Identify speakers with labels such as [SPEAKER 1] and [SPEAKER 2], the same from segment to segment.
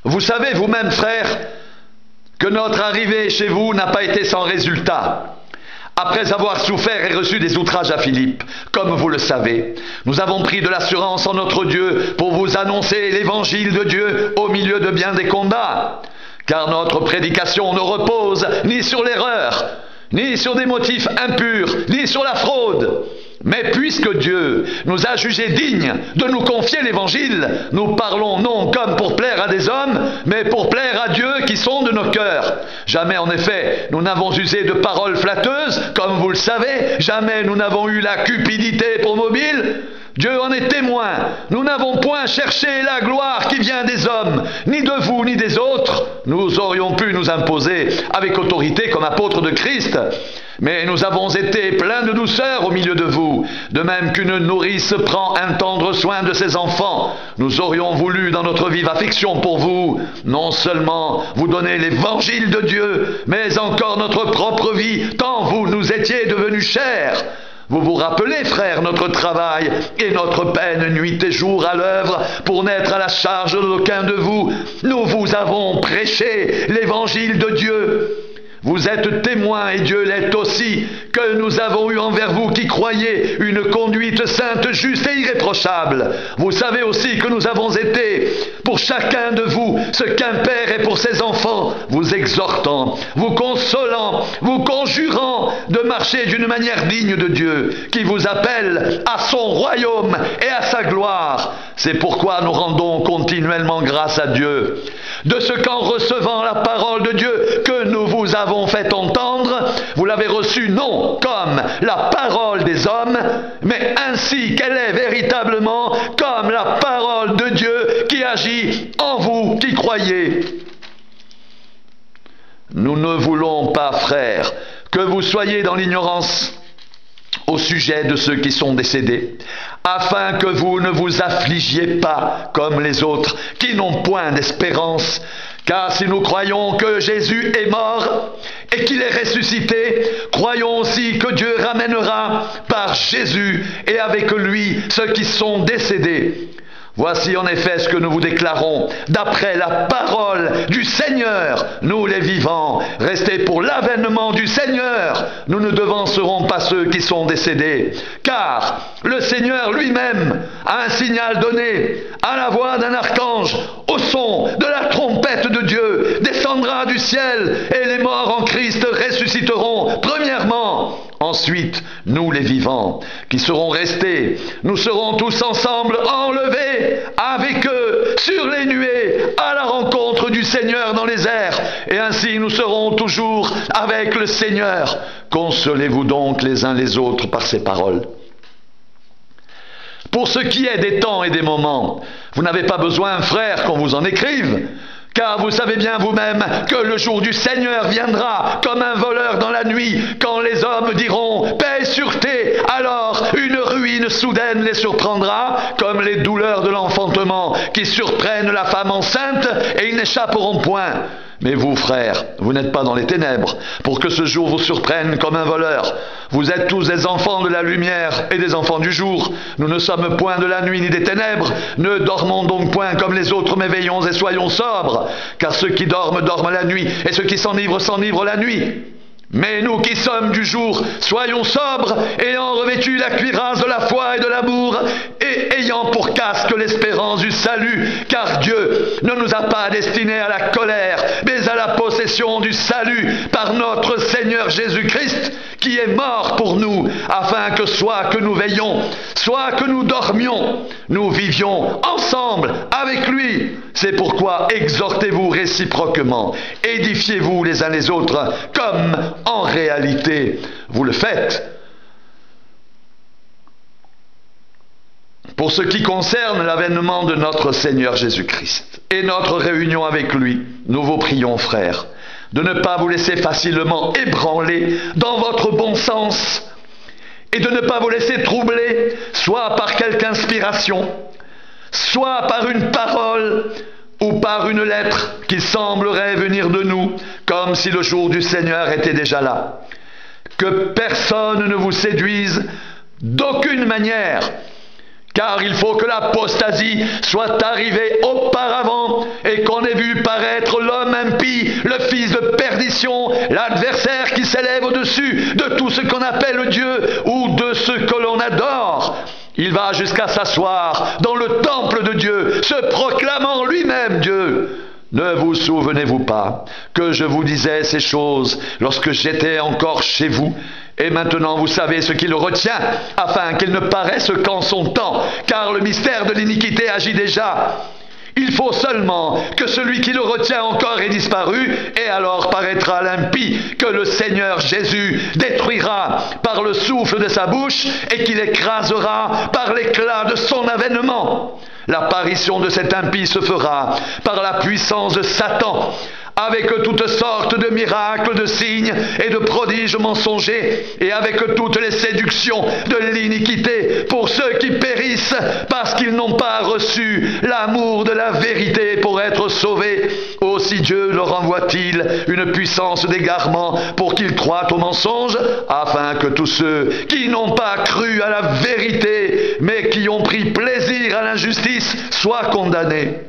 [SPEAKER 1] Vous savez vous-même, frères, que notre arrivée chez vous n'a pas été sans résultat. Après avoir souffert et reçu des outrages à Philippe, comme vous le savez, nous avons pris de l'assurance en notre Dieu pour vous annoncer l'évangile de Dieu au milieu de bien des combats. Car notre prédication ne repose ni sur l'erreur, ni sur des motifs impurs, ni sur la fraude. Mais puisque Dieu nous a jugés dignes de nous confier l'Évangile, nous parlons non comme pour plaire à des hommes, mais pour plaire à Dieu qui sonde nos cœurs. Jamais en effet nous n'avons usé de paroles flatteuses, comme vous le savez, jamais nous n'avons eu la cupidité pour mobile. Dieu en est témoin, nous n'avons point cherché la gloire qui vient des hommes, ni de vous, ni des autres. Nous aurions pu nous imposer avec autorité comme apôtres de Christ, mais nous avons été pleins de douceur au milieu de vous, de même qu'une nourrice prend un tendre soin de ses enfants. Nous aurions voulu, dans notre vive affection pour vous, non seulement vous donner l'évangile de Dieu, mais encore notre propre vie, tant vous nous étiez devenus chers. Vous vous rappelez, frères, notre travail et notre peine nuit et jour à l'œuvre pour n'être à la charge d'aucun de vous. Nous vous avons prêché l'évangile de Dieu. Vous êtes témoins, et Dieu l'est aussi, que nous avons eu envers vous qui croyez une conduite sainte, juste et irréprochable. Vous savez aussi que nous avons été, pour chacun de vous, ce qu'un père est pour ses enfants, vous exhortant, vous consolant, vous conjurant de marcher d'une manière digne de Dieu, qui vous appelle à son royaume et à sa gloire. C'est pourquoi nous rendons continuellement grâce à Dieu, de ce qu'en recevant la parole de Dieu que nous vous avons fait entendre, vous l'avez reçue non comme la parole des hommes, mais ainsi qu'elle est véritablement comme la parole de Dieu qui agit en vous qui croyez. Nous ne voulons pas, frères, que vous soyez dans l'ignorance au sujet de ceux qui sont décédés, afin que vous ne vous affligiez pas comme les autres qui n'ont point d'espérance. Car si nous croyons que Jésus est mort et qu'il est ressuscité, croyons aussi que Dieu ramènera par Jésus et avec lui ceux qui sont décédés. Voici en effet ce que nous vous déclarons, d'après la parole du Seigneur, nous les vivants, restés pour l'avènement du Seigneur, nous ne devancerons pas ceux qui sont décédés. Car le Seigneur lui-même a un signal donné, à la voix d'un archange, au son de la trompette de Dieu, descendra du ciel, et les morts en Christ ressusciteront premièrement. Ensuite, nous les vivants, qui serons restés, nous serons tous ensemble enlevés avec eux sur les nuées à la rencontre du Seigneur dans les airs, et ainsi nous serons toujours avec le Seigneur. Consolez-vous donc les uns les autres par ces paroles. Pour ce qui est des temps et des moments, vous n'avez pas besoin, frères, qu'on vous en écrive, car vous savez bien vous-même que le jour du Seigneur viendra comme un voleur dans la nuit, quand les hommes diront « paix et sûreté », alors une ruine soudaine les surprendra, comme les douleurs de l'enfantement qui surprennent la femme enceinte, et ils n'échapperont point. Mais vous, frères, vous n'êtes pas dans les ténèbres, pour que ce jour vous surprenne comme un voleur. Vous êtes tous des enfants de la lumière et des enfants du jour. Nous ne sommes point de la nuit ni des ténèbres. Ne dormons donc point comme les autres, mais veillons et soyons sobres. Car ceux qui dorment, dorment la nuit, et ceux qui s'enivrent, s'enivrent la nuit. Mais nous qui sommes du jour, soyons sobres, ayant revêtu la cuirasse de la foi et de l'amour, et ayant pour casque l'espérance du salut, car Dieu ne nous a pas destinés à la colère, mais à la possession du salut par notre Seigneur Jésus-Christ, qui est mort pour nous, afin que soit que nous veillions, soit que nous dormions, nous vivions ensemble avec lui. C'est pourquoi exhortez-vous réciproquement, édifiez-vous les uns les autres, comme en réalité vous le faites. Pour ce qui concerne l'avènement de notre Seigneur Jésus-Christ et notre réunion avec lui, nous vous prions, frères, de ne pas vous laisser facilement ébranler dans votre bon sens et de ne pas vous laisser troubler, soit par quelque inspiration, soit par une parole ou par une lettre qui semblerait venir de nous, comme si le jour du Seigneur était déjà là. Que personne ne vous séduise d'aucune manière, Car il faut que l'apostasie soit arrivée auparavant et qu'on ait vu paraître l'homme impie, le fils de perdition, l'adversaire qui s'élève au-dessus de tout ce qu'on appelle Dieu ou de ce que l'on adore. Il va jusqu'à s'asseoir dans le temple de Dieu, se proclamant lui-même Dieu. Ne vous souvenez-vous pas que je vous disais ces choses lorsque j'étais encore chez vous ? Et maintenant vous savez ce qui le retient, afin qu'il ne paraisse qu'en son temps, car le mystère de l'iniquité agit déjà. Il faut seulement que celui qui le retient encore ait disparu, et alors paraîtra l'impie que le Seigneur Jésus détruira par le souffle de sa bouche et qu'il écrasera par l'éclat de son avènement. L'apparition de cet impie se fera par la puissance de Satan, avec toutes sortes de miracles, de signes et de prodiges mensongers, et avec toutes les séductions de l'iniquité pour ceux qui périssent parce qu'ils n'ont pas reçu l'amour de la vérité pour être sauvés. Aussi Dieu leur envoie-t-il une puissance d'égarement pour qu'ils croient au mensonge, afin que tous ceux qui n'ont pas cru à la vérité, mais qui ont pris plaisir à l'injustice, soient condamnés.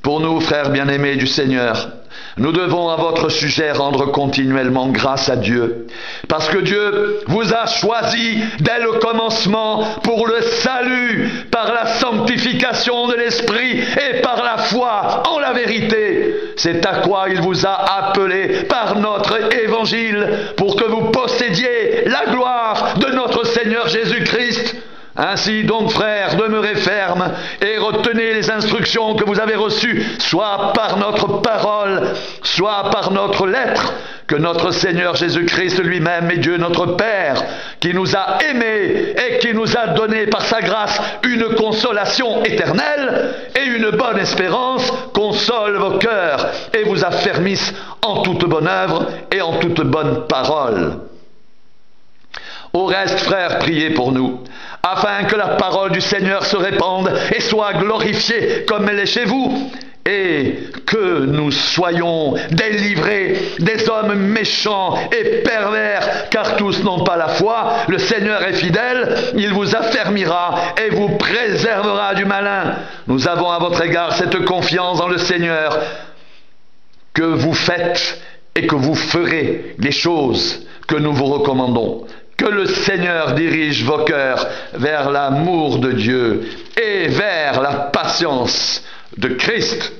[SPEAKER 1] Pour nous, frères bien-aimés du Seigneur, nous devons à votre sujet rendre continuellement grâce à Dieu, parce que Dieu vous a choisi dès le commencement pour le salut, par la sanctification de l'Esprit et par la foi en la vérité. C'est à quoi il vous a appelé par notre évangile, pour que vous possédiez la gloire de notre Seigneur Jésus-Christ. Ainsi donc, frères, demeurez fermes et retenez les instructions que vous avez reçues, soit par notre parole, soit par notre lettre, que notre Seigneur Jésus-Christ lui-même est Dieu notre Père, qui nous a aimés et qui nous a donné par sa grâce une consolation éternelle et une bonne espérance, console vos cœurs et vous affermisse en toute bonne œuvre et en toute bonne parole. Au reste, frères, priez pour nous, afin que la parole du Seigneur se répande et soit glorifiée comme elle est chez vous, et que nous soyons délivrés des hommes méchants et pervers, car tous n'ont pas la foi. Le Seigneur est fidèle, il vous affermira et vous préservera du malin. Nous avons à votre égard cette confiance dans le Seigneur, que vous faites et que vous ferez les choses que nous vous recommandons. Que le Seigneur dirige vos cœurs vers l'amour de Dieu et vers la patience de Christ.